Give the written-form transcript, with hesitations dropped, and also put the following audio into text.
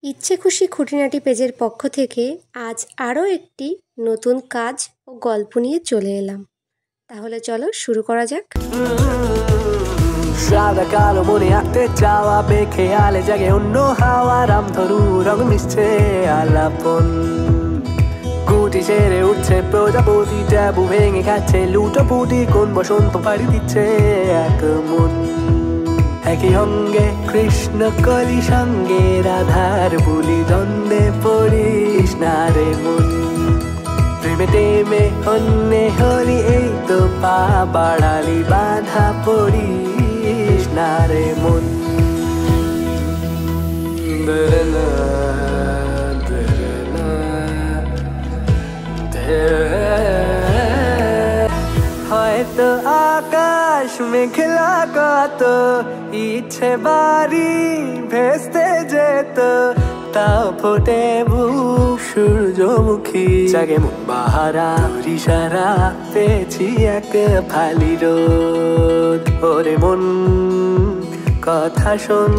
ইচ্ছে খুশি খুঁটিনাটি পেজের পক্ষ থেকে আজ আরও একটি নতুন কাজ ও গল্প নিয়ে চলে এলাম। তাহলে চলো শুরু করা যাক। সাদা কালো মনে আঁকতে চাওয়া বেখেয়ালে জাগে অন্য হাওয়া রামধনু রং মিশছে আলাপন। গুটি ছেড়ে উঠছে প্রজাপতি, ট্যাবু ভেঙে খাচ্ছে লুটোপুটি, কোন বসন্ত পাড়ি দিচ্ছে এক মন। একই অঙ্গে কৃষ্ণ কলি সঙ্গে রাধার বুলি দ্বন্দ্বে পড়িস না রে মন। প্রেমে টেমে অন্যে হলি এই তো পা বাড়ালি বাধা পড়িস না রে মন। হয়তো আকাশ মেঘলা কত, ইচ্ছে বাড়ি ভেস্তে যেত, তাও ফোটে বুক সূর্যমুখী। জাগে মন বাহারা ইশারা পেয়েছি এক ফালি রোদ। ওরে মন কথা শোন।